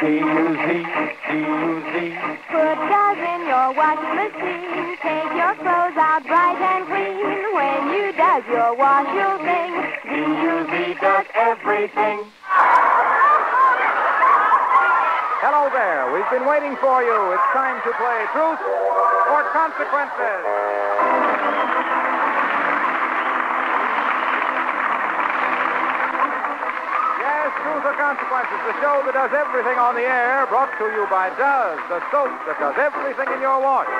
D-U-Z, D-U-Z. Put does in your washing machine. Take your clothes out bright and clean. When you does your wash, you'll sing. D-U-Z does everything. Hello there. We've been waiting for you. It's time to play Truth or Consequences. Yes, Truth or Consequences, the show that does everything on the air, brought to you by Does, the soap that does everything in your wash.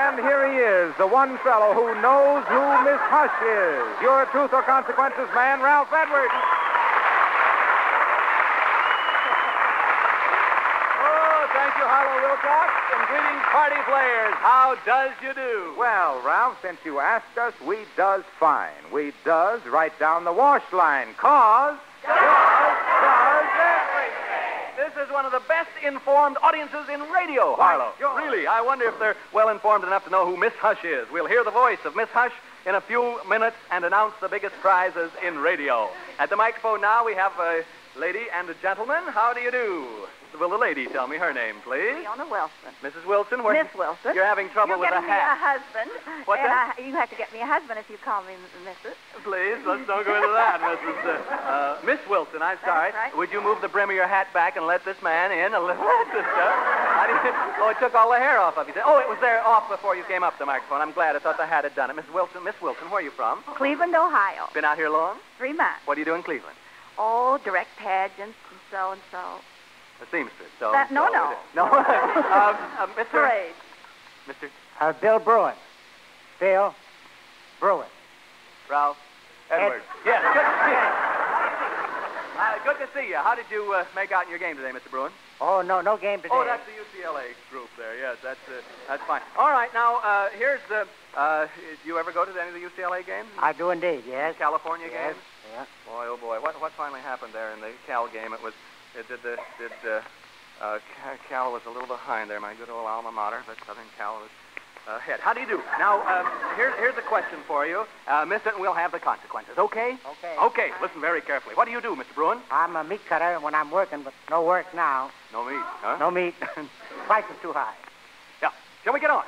And here he is, the one fellow who knows who Miss Hush is. Your Truth or Consequences man, Ralph Edwards. Thank you, Harlow Wilcox, and greetings, party players. How does you do? Well, Ralph, since you asked us, we does fine. We does write down the wash line, cause... Does everything. This is one of the best informed audiences in radio, Harlow. Really, I wonder if they're well informed enough to know who Miss Hush is. We'll hear the voice of Miss Hush in a few minutes and announce the biggest prizes in radio. At the microphone now, we have a lady and a gentleman. How do you do? Will the lady tell me her name, please? Fiona Wilson. Mrs. Wilson? Miss Wilson. You're having trouble with a hat. You're getting me a husband. What's that? You have to get me a husband if you call me Mrs. Please, let's don't go into that, Mrs. Miss Wilson, I'm sorry. That's right. Would you move the brim of your hat back and let this man in a little? Oh, it took all the hair off of you. Oh, it was there off before you came up the microphone. I'm glad. I thought the hat had done it. Miss Wilson, where are you from? Cleveland, Ohio. Been out here long? 3 months. What do you do in Cleveland? Oh, direct pageants and so and so. A seamstress. So, no. No. Mr. Parade. Mr. Bill Bruin. Bill Bruin. Ralph Edwards. Yes, good to see you. Good to see you. How did you make out in your game today, Mr. Bruin? Oh, no game today. Oh, that's the UCLA group there. Yes, that's fine. All right, now, here's the... do you ever go to any of the UCLA games? I do indeed, yes. California yes. games? Yeah. Boy, oh boy, what finally happened there in the Cal game? Cal was a little behind there, my good old alma mater, but Southern Cal was ahead. How do you do? Now, here's a question for you. Mister, we'll have the consequences, okay? Okay. Okay, listen very carefully. What do you do, Mr. Bruin? I'm a meat cutter when I'm working, but no work now. No meat, huh? No meat. Price is too high. Yeah. Shall we get on?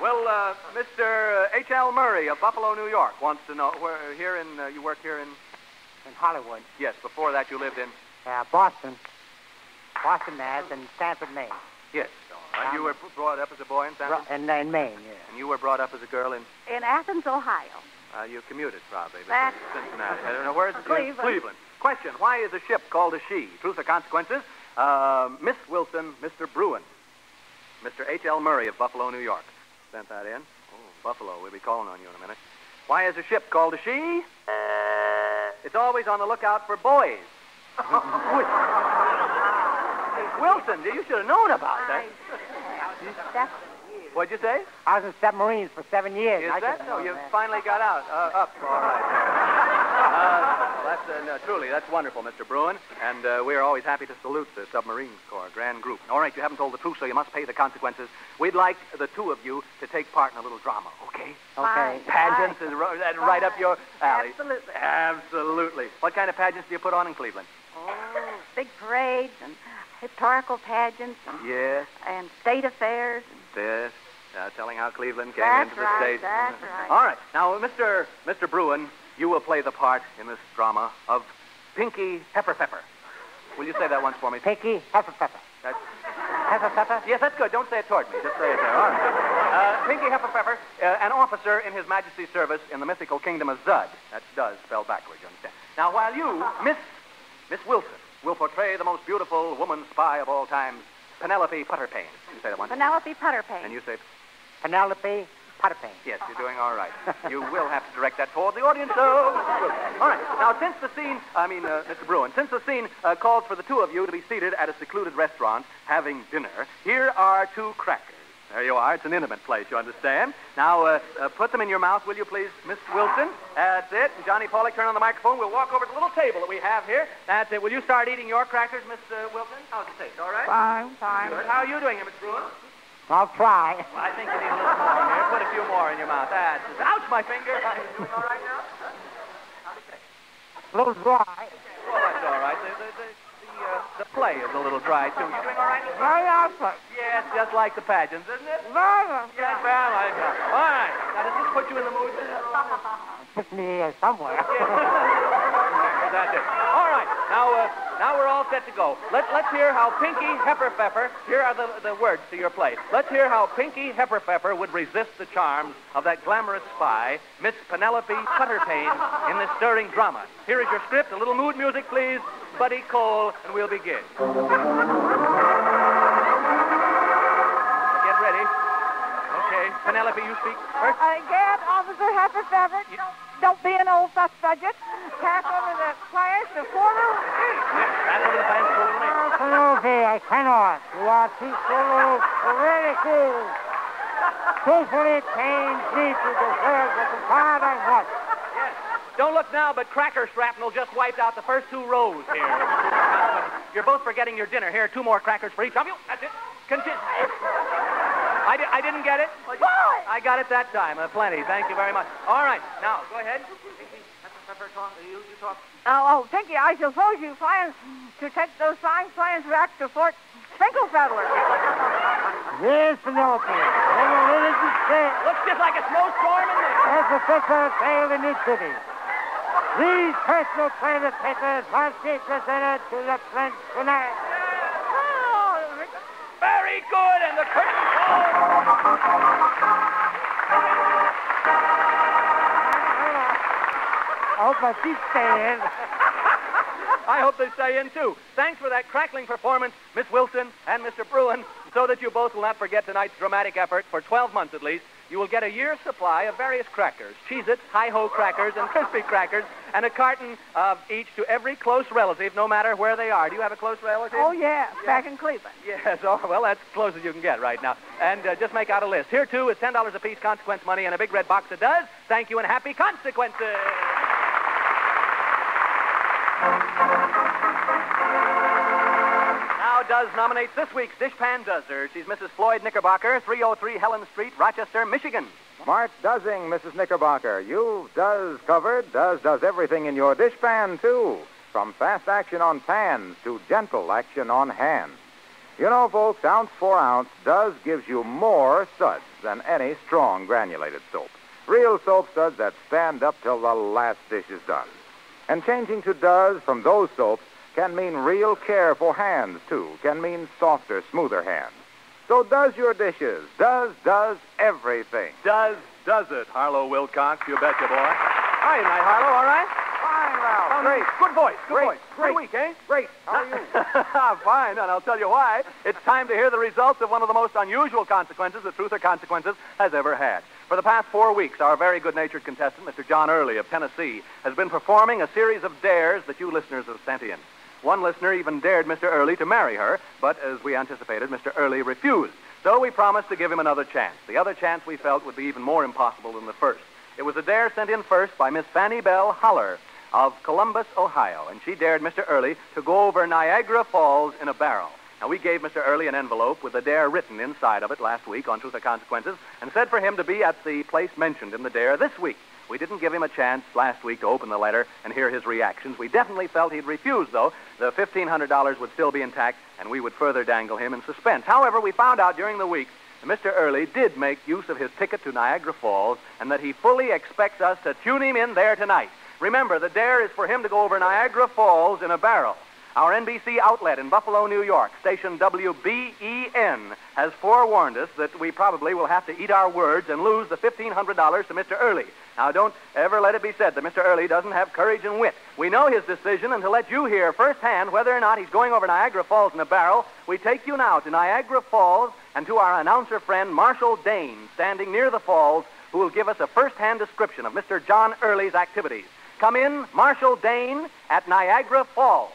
Well, Mr. H.L. Murray of Buffalo, New York wants to know, you work here in... In Hollywood. Yes, before that you lived in... Boston, Mass, and Stanford, Maine. Yes. All right. You were brought up as a boy in Stanford? In Maine, yes. And you were brought up as a girl in... In Athens, Ohio. You commuted, probably. That's... Cincinnati. I don't know, where's Cleveland. Question, why is a ship called a she? Truth or consequences? Miss Wilson, Mr. Bruin. Mr. H.L. Murray of Buffalo, New York. Sent that in. Oh, Buffalo. We'll be calling on you in a minute. Why is a ship called a she? It's always on the lookout for boys. Wilson, you should have known about that. That's... What'd you say? I was in submarines for 7 years. Is that so? You finally got out. Up. All right. Truly, that's wonderful, Mr. Bruin. And we are always happy to salute the Submarine Corps, grand group. All right, you haven't told the truth, so you must pay the consequences. We'd like the two of you to take part in a little drama, okay? Okay. Pageants is right up your alley. Absolutely. Absolutely. What kind of pageants do you put on in Cleveland? Oh, big parades and historical pageants and, yes. And state affairs. Yes. Telling how Cleveland came That's into the right, state. That's right. All right. Now, Mr. Bruin, you will play the part in this drama of Pinky Hefferpfeffer. Will you say that once for me? Pinky Hefferpfeffer. That's... Hefferpfeffer? Yes, that's good. Don't say it toward me. Just say it there. All right. Pinky Hefferpfeffer, an officer in His Majesty's service in the mythical kingdom of Zud. That's does spelled backwards, you understand. Now, while you, Miss Wilson, will portray the most beautiful woman spy of all time, Penelope Putterpane. You say that once. Penelope Putterpane. And you say... Penelope Putterpane. Yes, you're doing all right. You will have to direct that toward the audience, so... All right. Now, since the scene... Mr. Bruin, since the scene calls for the two of you to be seated at a secluded restaurant having dinner, here are 2 crackers. There you are. It's an intimate place, you understand. Now, put them in your mouth, will you please, Miss Wilson? That's it. And Johnny Pollock, turn on the microphone. We'll walk over to the little table that we have here. That's it. Will you start eating your crackers, Miss Wilson? How's it taste? All right? Fine. Good. How are you doing here, Miss Bruin? I'll try. Well, I think you need a little more here. Put a few more in your mouth. That's it. Ouch, my finger. Are you doing all right now? How's it taste? A little dry. Well, that's play is a little dry, too. You doing all right? Very awesome. Yes, just like the pageants, isn't it? Very. Yes, well, like that. All right. Now, does this put you in the mood? Put me somewhere. That's it. All right. Now we're all set to go. Let's hear how Pinky Hepperpfeffer, here are the words to your play. Let's hear how Pinky Hepperpfeffer would resist the charms of that glamorous spy, Miss Penelope Putterpane, in this stirring drama. Here is your script. A little mood music, please. Buddy Cole, and we'll begin. Get ready. Okay. Penelope, you speak first. Again, Officer Hepperpfeffer, don't be an old fuss budget. Pass over the plans to Porter. Yes, that's over the plans to me. Penelope, I cannot. You are too slow, ridicule. Truthfully, pains me to deserve the facade I want. Yes. Don't look now, but cracker shrapnel just wiped out the first 2 rows here. You're both forgetting your dinner. Here, 2 more crackers for each of you. That's it. Continue. I didn't get it. I got it that time. Plenty. Thank you very much. All right. Now, go ahead. You talk. Oh, Pinky, I suppose you plan to take those fine plans back to Fort Sprinklefeller. Yes, Penelope. I will really be said. Looks just like a snowstorm in there. As a official failed in New City. These personal private papers must be presented to the French tonight. Very good, and the curtain falls. I hope my feet stay in. I hope they stay in, too. Thanks for that crackling performance, Miss Wilson and Mr. Bruin, so that you both will not forget tonight's dramatic effort. For 12 months, at least, you will get a year's supply of various crackers, Cheez-Its, Hi-Ho crackers, and Crispy crackers, and a carton of each to every close relative, no matter where they are. Do you have a close relative? Oh, yeah, back in Cleveland. Yes, oh, well, that's as close as you can get right now. And just make out a list. Here, too, is $10 apiece consequence money and a big red box that does. Thank you and happy consequences. Now, Does nominates this week's Dishpan Duzzer. She's Mrs. Floyd Knickerbocker, 303 Helen Street, Rochester, Michigan. Smart doesing, Mrs. Knickerbocker. You've Does covered. Does everything in your dishpan, too. From fast action on pans to gentle action on hands. You know, folks, ounce for ounce, Does gives you more suds than any strong granulated soap. Real soap suds that stand up till the last dish is done. And changing to Does from those soaps can mean real care for hands, too. Can mean softer, smoother hands. So does your dishes. Does everything. Does it, Harlow Wilcox, you betcha, boy. Hi, night, Harlow, all right? Fine, Ralph. Oh, Great. Good voice, good Great, voice. great. Good week, eh? Great. How are you? Fine, and I'll tell you why. It's time to hear the results of one of the most unusual consequences that Truth or Consequences has ever had. For the past 4 weeks, our very good-natured contestant, Mr. John Early of Tennessee, has been performing a series of dares that you listeners have sent in. One listener even dared Mr. Early to marry her, but as we anticipated, Mr. Early refused. So we promised to give him another chance. The other chance we felt would be even more impossible than the first. It was a dare sent in first by Miss Fanny Bell Holler of Columbus, Ohio, and she dared Mr. Early to go over Niagara Falls in a barrel. Now, we gave Mr. Early an envelope with the dare written inside of it last week on Truth or Consequences and said for him to be at the place mentioned in the dare this week. We didn't give him a chance last week to open the letter and hear his reactions. We definitely felt he'd refuse, though. The $1,500 would still be intact, and we would further dangle him in suspense. However, we found out during the week that Mr. Early did make use of his ticket to Niagara Falls and that he fully expects us to tune him in there tonight. Remember, the dare is for him to go over Niagara Falls in a barrel. Our NBC outlet in Buffalo, New York, station WBEN, has forewarned us that we probably will have to eat our words and lose the $1,500 to Mr. Early. Now, don't ever let it be said that Mr. Early doesn't have courage and wit. We know his decision, and to let you hear firsthand whether or not he's going over Niagara Falls in a barrel, we take you now to Niagara Falls and to our announcer friend, Marshall Dane, standing near the falls, who will give us a first-hand description of Mr. John Early's activities. Come in, Marshall Dane, at Niagara Falls.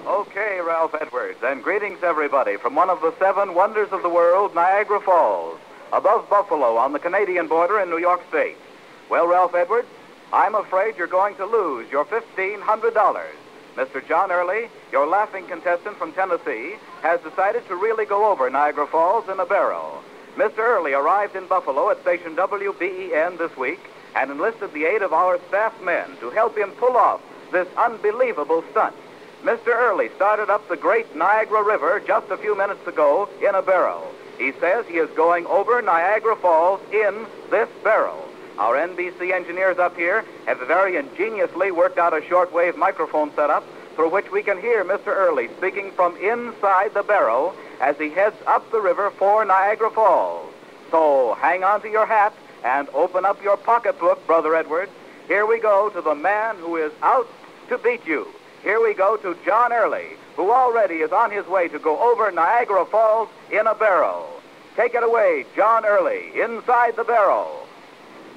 Okay, Ralph Edwards, and greetings, everybody, from one of the 7 wonders of the world, Niagara Falls, above Buffalo on the Canadian border in New York State. Well, Ralph Edwards, I'm afraid you're going to lose your $1,500. Mr. John Early, your laughing contestant from Tennessee, has decided to really go over Niagara Falls in a barrel. Mr. Early arrived in Buffalo at station WBEN this week and enlisted the aid of our staff men to help him pull off this unbelievable stunt. Mr. Early started up the great Niagara River just a few minutes ago in a barrel. He says he is going over Niagara Falls in this barrel. Our NBC engineers up here have very ingeniously worked out a shortwave microphone setup through which we can hear Mr. Early speaking from inside the barrel as he heads up the river for Niagara Falls. So hang on to your hat and open up your pocketbook, Brother Edwards. Here we go to the man who is out to beat you. Here we go to John Early, who already is on his way to go over Niagara Falls in a barrel. Take it away, John Early, inside the barrel.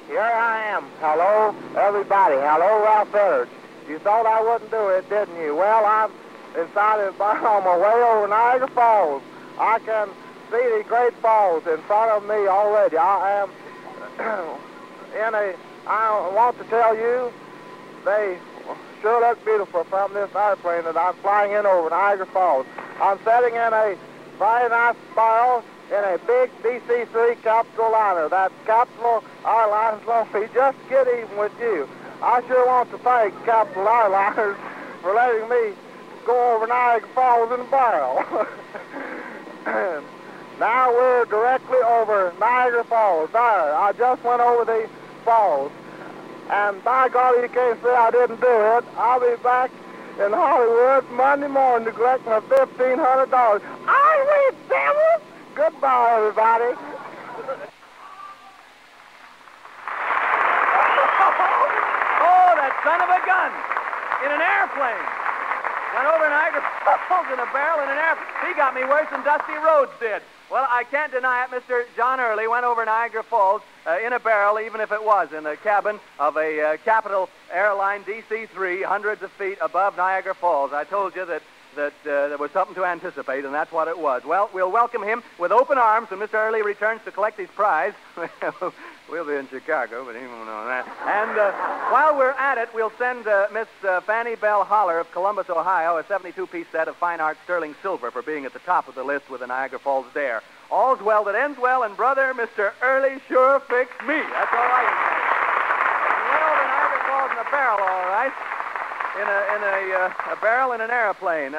Here I am. Hello, everybody. Hello, Ralph Edwards. You thought I wouldn't do it, didn't you? Well, I'm inside the barrel on my way over Niagara Falls. I can see the great falls in front of me already. I am I want to tell you, they sure look beautiful from this airplane that I'm flying in over Niagara Falls. I'm sitting in a very nice barrel in a big DC-3 Capital liner. That Capital Airlines won't be just get even with you. I sure want to thank Capital Airliners for letting me go over Niagara Falls in a barrel. Now we're directly over Niagara Falls. There, I just went over the falls. And by golly, you can't say I didn't do it. I'll be back in Hollywood Monday morning to collect my $1,500. I read devils! Goodbye, everybody. Oh, that son of a gun! In an airplane. Went over Niagara Falls in a barrel in an airplane. He got me worse than Dusty Rhodes did. Well, I can't deny it. Mr. John Early went over Niagara Falls in a barrel, even if it was in the cabin of a Capital Airline DC-3, hundreds of feet above Niagara Falls. I told you that there was something to anticipate, and that's what it was. Well, we'll welcome him with open arms when Mr. Early returns to collect his prize. We'll be in Chicago, but he won't know that. And while we're at it, we'll send Miss Fanny Bell Holler of Columbus, Ohio, a 72-piece set of fine art sterling silver for being at the top of the list with the Niagara Falls Dare. All's well that ends well, and brother, Mr. Early sure fixed me. That's all I can say. He went over Niagara Falls in a barrel, all right. In a barrel in an airplane.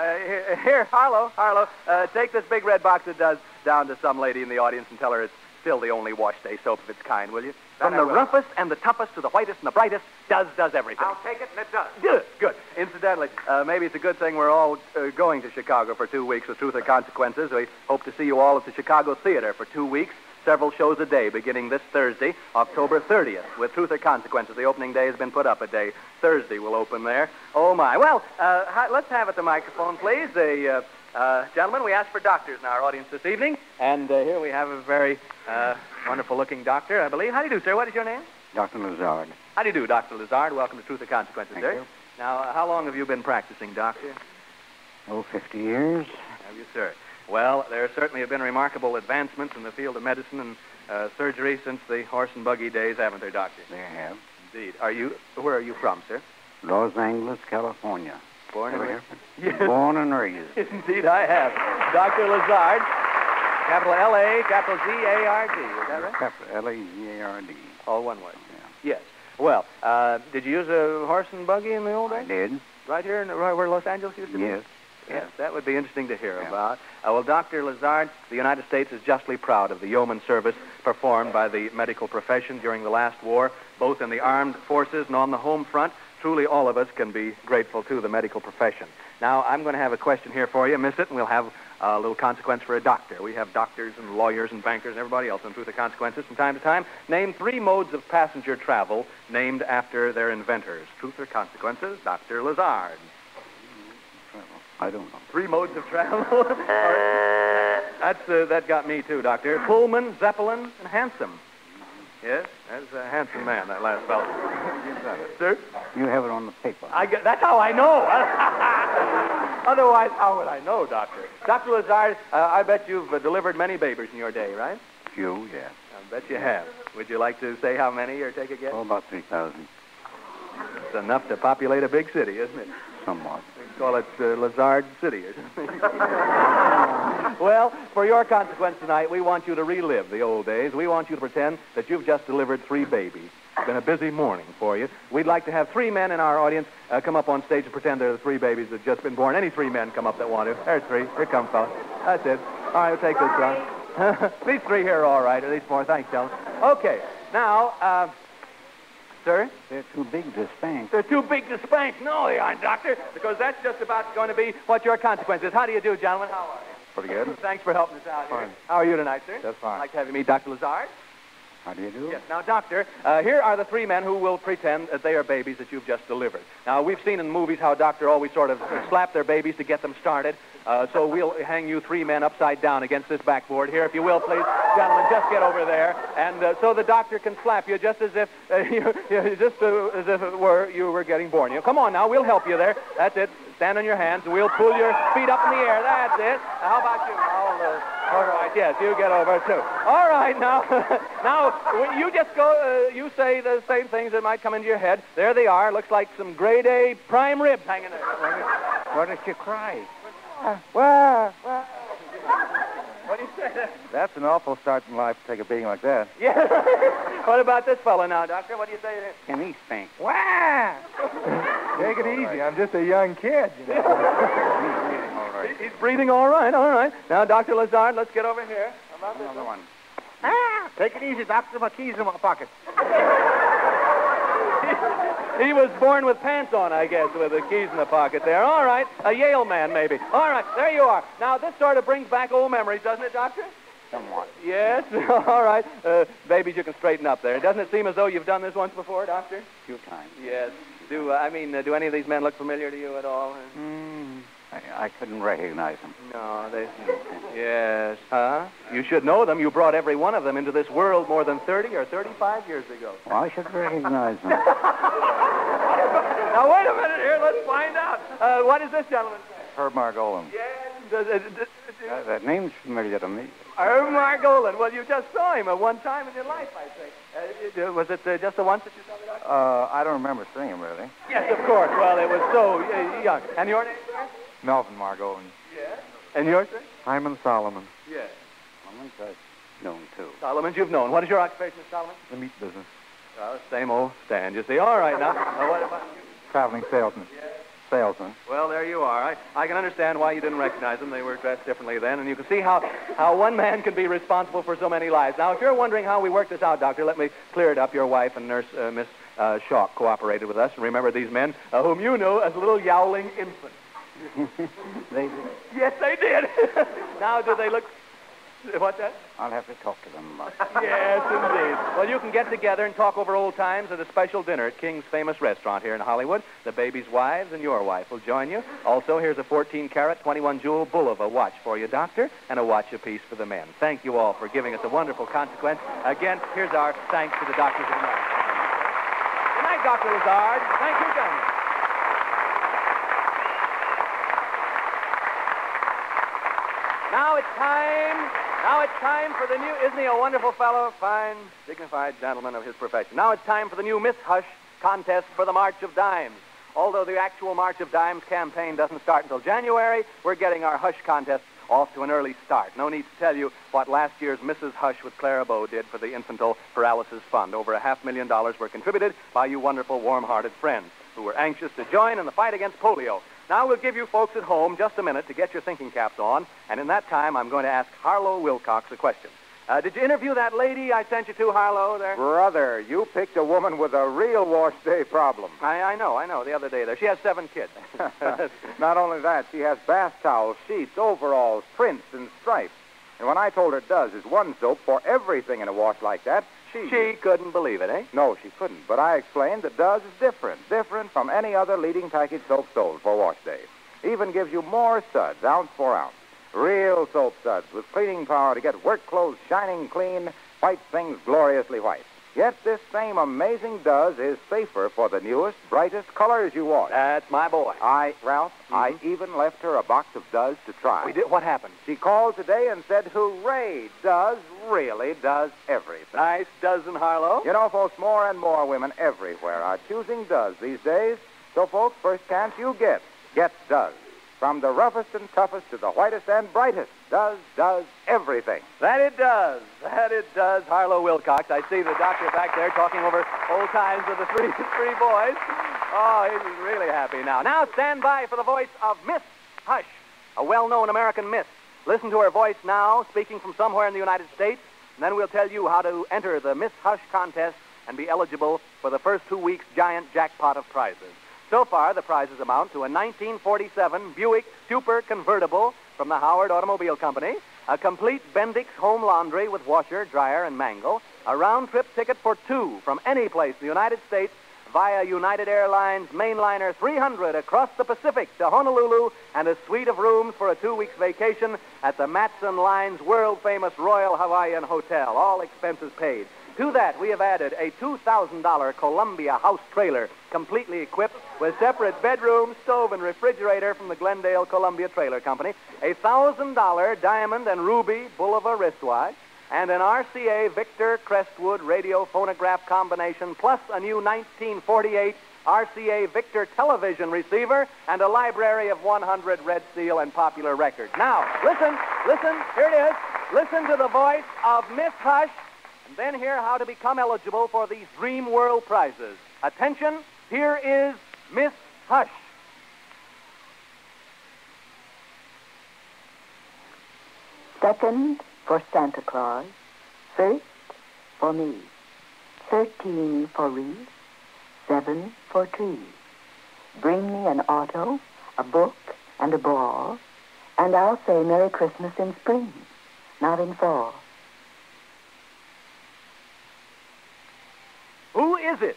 Here, Harlow, take this big red box that does down to some lady in the audience and tell her it's still the only wash day soap of its kind, will you? From the roughest and the toughest to the whitest and the brightest, does everything. I'll take it, and it does. Good. Incidentally, maybe it's a good thing we're all going to Chicago for 2 weeks with Truth or Consequences. We hope to see you all at the Chicago Theater for 2 weeks. Several shows a day beginning this Thursday, October 30th, with Truth or Consequences. The opening day has been put up a day. Thursday will open there. Oh, my. Well, let's have at the microphone, please. Gentlemen, we asked for doctors in our audience this evening, and here we have a very wonderful-looking doctor, I believe. How do you do, sir? What is your name? Dr. Lazard. How do you do, Dr. Lazard? Welcome to Truth or Consequences, Thank sir. you. Now, how long have you been practicing, doctor? 50 years. Have you, sir? Well, there certainly have been remarkable advancements in the field of medicine and surgery since the horse and buggy days, haven't there, Doctor? They have. Indeed. Where are you from, sir? Los Angeles, California. Born and Ever raised? hear? Yes. Born and raised. Indeed, I have. Dr. Lazard, capital L-A, capital G-A-R-D. Is that right? Capital L-A-Z-A-R-D. All one word. Yeah. Yes. Well, did you use a horse and buggy in the old days? I did. Right here right where Los Angeles used to be? Yes. Yes, that would be interesting to hear Yeah. about. Well, Dr. Lazard, the United States is justly proud of the yeoman service performed by the medical profession during the last war, both in the armed forces and on the home front. Truly, all of us can be grateful to the medical profession. Now, I'm going to have a question here for you, miss it, and we'll have a little consequence for a doctor. We have doctors and lawyers and bankers and everybody else on Truth or Consequences from time to time. Name 3 modes of passenger travel named after their inventors. Truth or Consequences, Dr. Lazard. I don't know. 3 modes of travel. That got me too, Doctor. Pullman, Zeppelin, and Hansom. Yes, that's a handsome man, that last fellow. You got it. Sir? You have it on the paper. That's how I know. Otherwise, how would I know, Doctor? Dr. Lazard, I bet you've delivered many babies in your day, right? Few, yeah. I bet you have. Would you like to say how many or take a guess? Oh, about 3,000. It's enough to populate a big city, isn't it? Somewhat. We call it Lazard City or something. Well, for your consequence tonight, we want you to relive the old days. We want you to pretend that you've just delivered 3 babies. It's been a busy morning for you. We'd like to have 3 men in our audience come up on stage and pretend they're the 3 babies that have just been born. Any 3 men come up that want to. There's 3. Here come, fellas. That's it. All right, we'll take this one. These 3 here are all right. Or these 4. Thanks, gentlemen. Okay. Now, sir? They're too big to spank. They're too big to spank. No, they aren't, Doctor, because that's just about going to be what your consequence is. How do you do, gentlemen? How are you? Pretty good. Thanks for helping us out here. Fine. How are you tonight, sir? Just fine. I'd like to have you meet Dr. Lazard. How do you do? Yes. Now, Doctor, here are the 3 men who will pretend that they are babies that you've just delivered. Now, we've seen in movies how Doctor always sort of slap their babies to get them started. So we'll hang you 3 men upside down against this backboard here, if you will, please. Gentlemen, just get over there. And so the doctor can slap you just as if as if it were you were getting born. Come on now, we'll help you there. That's it. Stand on your hands, and we'll pull your feet up in the air. That's it. Now, how about you? All right, yes, you get over, too. All right, now, you just go, you say the same things that might come into your head. There they are. Looks like some grade A prime ribs hanging there. Why don't you cry? Well, What do you say? That's an awful start in life to take a beating like that. Yeah. What about this fellow now, Doctor? What do you say to him? Can he spank? wow. Take it easy. I'm just a young kid, you know. He's breathing all right, all right. Now, Dr. Lazard, let's get over here. How about this Another one. Take it easy, Doctor. My keys in my pocket. He was born with pants on, I guess, with the keys in the pocket there. All right. A Yale man, maybe. All right. There you are. Now, this sort of brings back old memories, doesn't it, Doctor? Somewhat. Yes. All right. Babies, you can straighten up there. Doesn't it seem as though you've done this once before, Doctor? A few times. Yes. Do any of these men look familiar to you at all? I couldn't recognize him. No, they... Yes. Huh? You should know them. You brought every one of them into this world more than 30 or 35 years ago. Well, I should recognize him. Now, wait a minute here. Let's find out. What is this gentleman? Herb Margolin. Yes. That name's familiar to me. Margolin. Well, you just saw him at one time in your life, I think. Was it just the once that you saw him? I don't remember seeing him, really. Yes, of course. Well, it was so young. And your name, sir? Melvin Margolin. Yes. And yours, sir? Hyman Solomon. Yes. Someone's known, too. Solomon, you've known. What is your occupation, Mr. Solomon? The meat business. Same old stand, you see. All right, now. What about you? Traveling salesman. Yes. Salesman. Well, there you are. I can understand why you didn't recognize them. They were dressed differently then, and you can see how one man can be responsible for so many lives. Now, if you're wondering how we worked this out, Doctor, let me clear it up. Your wife and nurse, Miss Shaw, cooperated with us. And remember these men, whom you knew as little yowling infants. They did. Yes, they did. Now, do they look... What's that? I'll have to talk to them about it. Yes, indeed. Well, you can get together and talk over old times at a special dinner at King's famous restaurant here in Hollywood. The baby's wives and your wife will join you. Also, here's a 14-carat, 21-jewel Bulova watch for you, Doctor, and a watch apiece for the men. Thank you all for giving us a wonderful consequence. Again, here's our thanks to the doctors of America. Good night, Dr. Lazard. Thank you, gentlemen. Now it's time for the new... Isn't he a wonderful fellow? Fine, dignified gentleman of his profession. Now it's time for the new Miss Hush contest for the March of Dimes. Although the actual March of Dimes campaign doesn't start until January, we're getting our Hush contest off to an early start. No need to tell you what last year's Mrs. Hush with Clara Bow did for the Infantile Paralysis Fund. Over $500,000 were contributed by you wonderful, warm-hearted friends who were anxious to join in the fight against polio. Now we'll give you folks at home just a minute to get your thinking caps on, and in that time I'm going to ask Harlow Wilcox a question. Did you interview that lady I sent you to, Harlow, there? Brother, you picked a woman with a real wash day problem. I know, the other day there. She has 7 kids. Not only that, she has bath towels, sheets, overalls, prints, and stripes. And when I told her Does is one soap for everything in a wash like that, She couldn't believe it, eh? No, she couldn't. But I explained that Does is different from any other leading package soap sold for wash day. Even gives you more suds, ounce for ounce. Real soap suds with cleaning power to get work clothes shining clean, white things gloriously white. Yet this same amazing Does is safer for the newest, brightest colors you wash. That's my boy. Ralph, I even left her a box of Does to try. We did? What happened? She called today and said, hooray, Does really does everything. Nice dozen, Harlow. You know, folks, more and more women everywhere are choosing Does these days. So, folks, first chance you get Does. From the roughest and toughest to the whitest and brightest, does everything. That it does. That it does. Harlow Wilcox. I see the doctor back there talking over old times with the three boys. Oh, he's really happy now. Now stand by for the voice of Miss Hush, a well-known American miss. Listen to her voice now, speaking from somewhere in the United States, and then we'll tell you how to enter the Miss Hush contest and be eligible for the first 2 weeks' giant jackpot of prizes. So far, the prizes amount to a 1947 Buick Super Convertible from the Howard Automobile Company, a complete Bendix home laundry with washer, dryer, and mangle, a round-trip ticket for two from any place in the United States via United Airlines Mainliner 300 across the Pacific to Honolulu, and a suite of rooms for a 2 weeks vacation at the Matson Line's world-famous Royal Hawaiian Hotel, all expenses paid. To that, we have added a $2,000 Columbia house trailer, completely equipped with separate bedroom, stove, and refrigerator from the Glendale Columbia Trailer Company, a $1,000 diamond and ruby Bulova wristwatch, and an RCA Victor Crestwood radio phonograph combination, plus a new 1948 RCA Victor television receiver, and a library of 100 Red Seal and popular records. Now, listen, here it is. Listen to the voice of Miss Hush, and then hear how to become eligible for these Dream World prizes. Attention, here is Miss Hush. Second for Santa Claus, first for me, 13 for wreath, 7 for trees. Bring me an auto, a book, and a ball, and I'll say Merry Christmas in spring, not in fall. Who is it?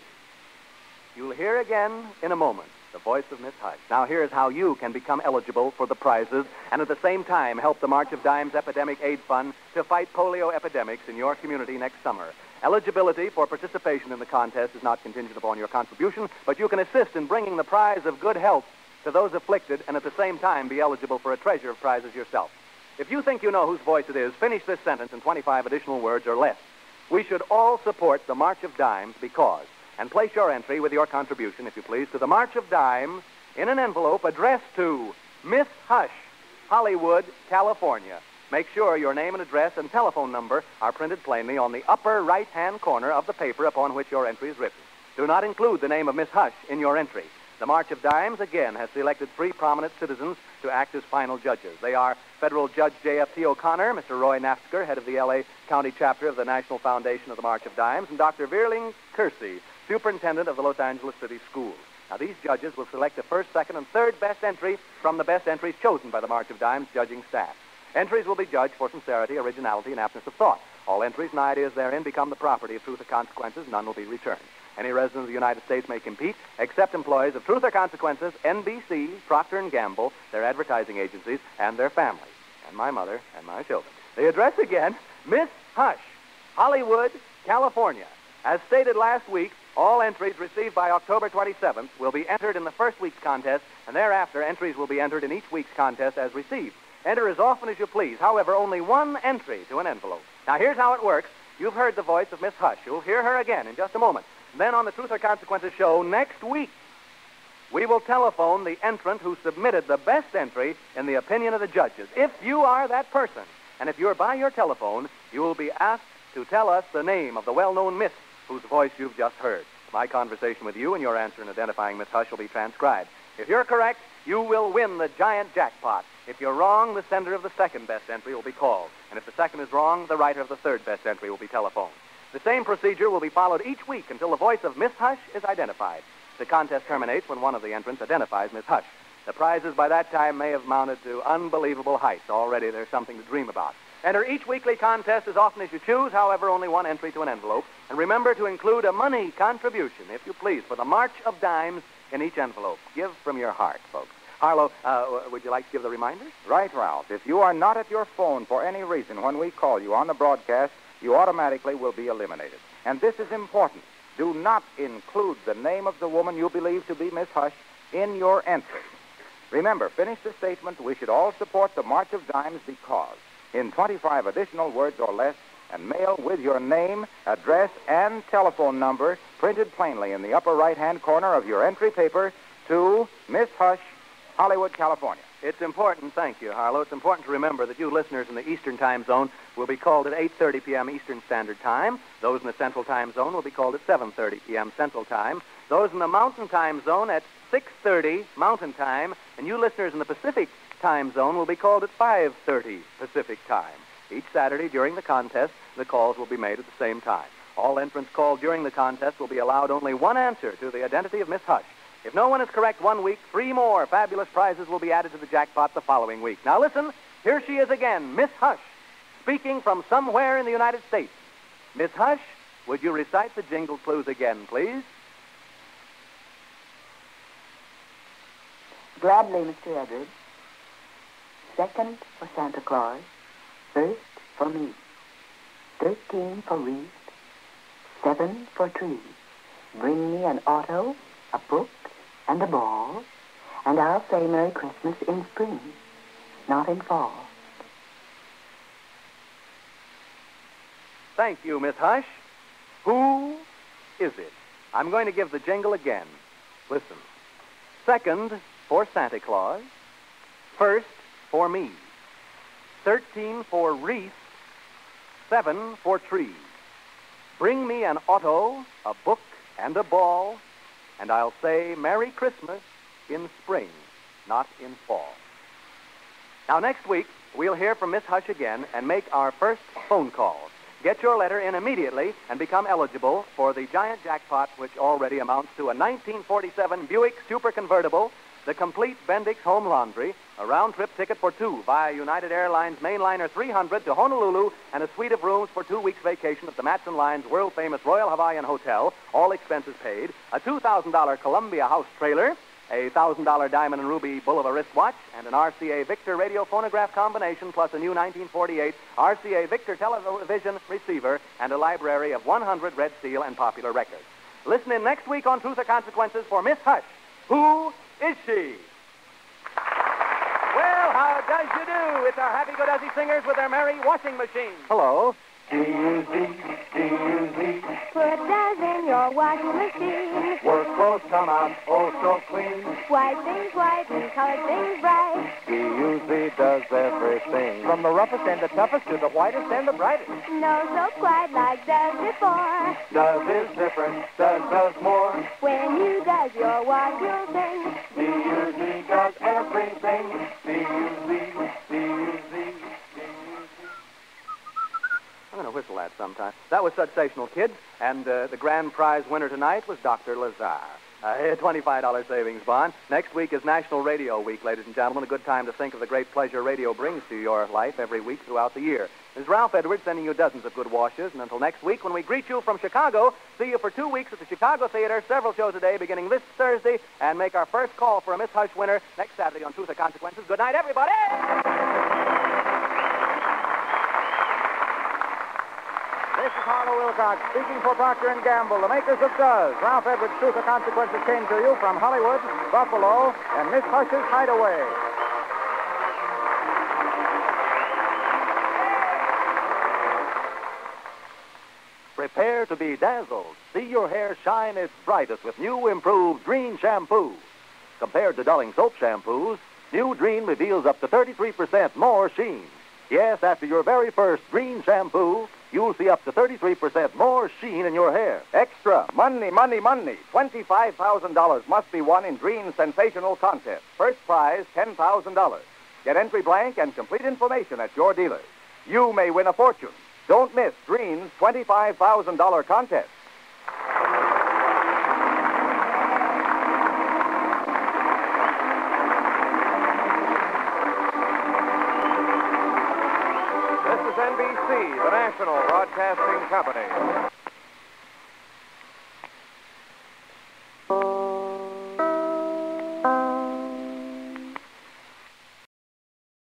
You'll hear again in a moment the voice of Miss Hush. Now here's how you can become eligible for the prizes and at the same time help the March of Dimes Epidemic Aid Fund to fight polio epidemics in your community next summer. Eligibility for participation in the contest is not contingent upon your contribution, but you can assist in bringing the prize of good health to those afflicted and at the same time be eligible for a treasure of prizes yourself. If you think you know whose voice it is, finish this sentence in 25 additional words or less. We should all support the March of Dimes because, and place your entry with your contribution, if you please, to the March of Dimes in an envelope addressed to Miss Hush, Hollywood, California. Make sure your name and address and telephone number are printed plainly on the upper right-hand corner of the paper upon which your entry is written. Do not include the name of Miss Hush in your entry. The March of Dimes, again, has selected 3 prominent citizens to act as final judges. They are Federal Judge J.F.T. O'Connor, Mr. Roy Naftzger, head of the L.A. County chapter of the National Foundation of the March of Dimes, and Dr. Vierling Kersey, superintendent of the Los Angeles City Schools. Now, these judges will select the first, second, and third best entry from the best entries chosen by the March of Dimes judging staff. Entries will be judged for sincerity, originality, and aptness of thought. All entries and ideas therein become the property of Truth or Consequences. None will be returned. Any resident of the United States may compete, except employees of Truth or Consequences, NBC, Procter & Gamble, their advertising agencies, and their families, and my mother and my children. The address again, Miss Hush, Hollywood, California. As stated last week, all entries received by October 27th will be entered in the first week's contest, and thereafter entries will be entered in each week's contest as received. Enter as often as you please. However, only one entry to an envelope. Now, here's how it works. You've heard the voice of Miss Hush. You'll hear her again in just a moment. Then on the Truth or Consequences show next week, we will telephone the entrant who submitted the best entry in the opinion of the judges. If you are that person, and if you're by your telephone, you will be asked to tell us the name of the well-known miss whose voice you've just heard. My conversation with you and your answer in identifying Miss Hush will be transcribed. If you're correct, you will win the giant jackpot. If you're wrong, the sender of the second best entry will be called. And if the second is wrong, the writer of the third best entry will be telephoned. The same procedure will be followed each week until the voice of Miss Hush is identified. The contest terminates when one of the entrants identifies Miss Hush. The prizes by that time may have mounted to unbelievable heights. Already there's something to dream about. Enter each weekly contest as often as you choose, however, only one entry to an envelope. And remember to include a money contribution, if you please, for the March of Dimes in each envelope. Give from your heart, folks. Harlow, would you like to give the reminders? Right, Ralph. If you are not at your phone for any reason when we call you on the broadcast, you automatically will be eliminated. And this is important. Do not include the name of the woman you believe to be Miss Hush in your entry. Remember, finish the statement, we should all support the March of Dimes because, in 25 additional words or less, and mail with your name, address, and telephone number printed plainly in the upper right-hand corner of your entry paper to Miss Hush, Hollywood, California. It's important, thank you, Harlow. It's important to remember that you listeners in the Eastern Time Zone will be called at 8:30 p.m. Eastern Standard Time. Those in the Central Time Zone will be called at 7:30 p.m. Central Time. Those in the Mountain Time Zone at 6:30 Mountain Time. And you listeners in the Pacific Time Zone will be called at 5:30 Pacific Time. Each Saturday during the contest, the calls will be made at the same time. All entrants called during the contest will be allowed only one answer to the identity of Miss Hush. If no one is correct one week, 3 more fabulous prizes will be added to the jackpot the following week. Now listen, here she is again, Miss Hush, speaking from somewhere in the United States. Miss Hush, would you recite the jingle clues again, please? Gladly, Mr. Edwards. Second for Santa Claus. First for me. 13 for wreath. 7 for tree. Bring me an auto, a book, and a ball, and I'll say Merry Christmas in spring, not in fall. Thank you, Miss Hush. Who is it? I'm going to give the jingle again. Listen. Second for Santa Claus. First for me. 13 for wreath. 7 for tree. Bring me an auto, a book, and a ball, and I'll say Merry Christmas in spring, not in fall. Now, next week, we'll hear from Miss Hush again and make our first phone call. Get your letter in immediately and become eligible for the giant jackpot, which already amounts to a 1947 Buick Super Convertible, the complete Bendix Home Laundry, a round-trip ticket for 2 via United Airlines Mainliner 300 to Honolulu, and a suite of rooms for 2 weeks' vacation at the Matson Line's world-famous Royal Hawaiian Hotel, all expenses paid, a $2,000 Columbia House trailer, a $1,000 Diamond and Ruby Bulova wristwatch, and an RCA Victor radio phonograph combination, plus a new 1948 RCA Victor television receiver, and a library of 100 Red Seal and popular records. Listen in next week on Truth or Consequences for Miss Hush. Who is she? Well, how does you do? It's our happy-go-dozy singers with their merry washing machine. Hello. D-U-Z, D-U-Z. Put does in your washing machine. Work clothes come out oh so clean. White things white and colored things bright. D-U-Z does everything. From the roughest and the toughest to the whitest and the brightest. No soap quite like does before. Does is different, does more. When you does your wash, you'll sing. D-U-Z does everything. D-U-Z, D-U-Z. I'm going to whistle that sometime. That was Sensational Kids, and the grand prize winner tonight was Dr. Lazar. A $25 savings bond. Next week is National Radio Week, ladies and gentlemen. A good time to think of the great pleasure radio brings to your life every week throughout the year. This is Ralph Edwards sending you dozens of good washes, and until next week when we greet you from Chicago, see you for 2 weeks at the Chicago Theater, several shows a day beginning this Thursday, and make our first call for a Miss Hush winner next Saturday on Truth or Consequences. Good night, everybody! This is Harlow Wilcox speaking for Procter & Gamble, the makers of Does. Ralph Edwards' Truth or Consequences came to you from Hollywood, Buffalo, and Miss Hush's Hideaway. Prepare to be dazzled. See your hair shine its brightest with new improved Dreen shampoo. Compared to dulling soap shampoos, new Dreen reveals up to 33% more sheen. Yes, after your very first Dreen shampoo, you'll see up to 33% more sheen in your hair. Extra. Money, money, money. $25,000 must be won in Dreen's sensational contest. First prize, $10,000. Get entry blank and complete information at your dealer. You may win a fortune. Don't miss Dreen's $25,000 contest. This is NBC, the national broadcasting company.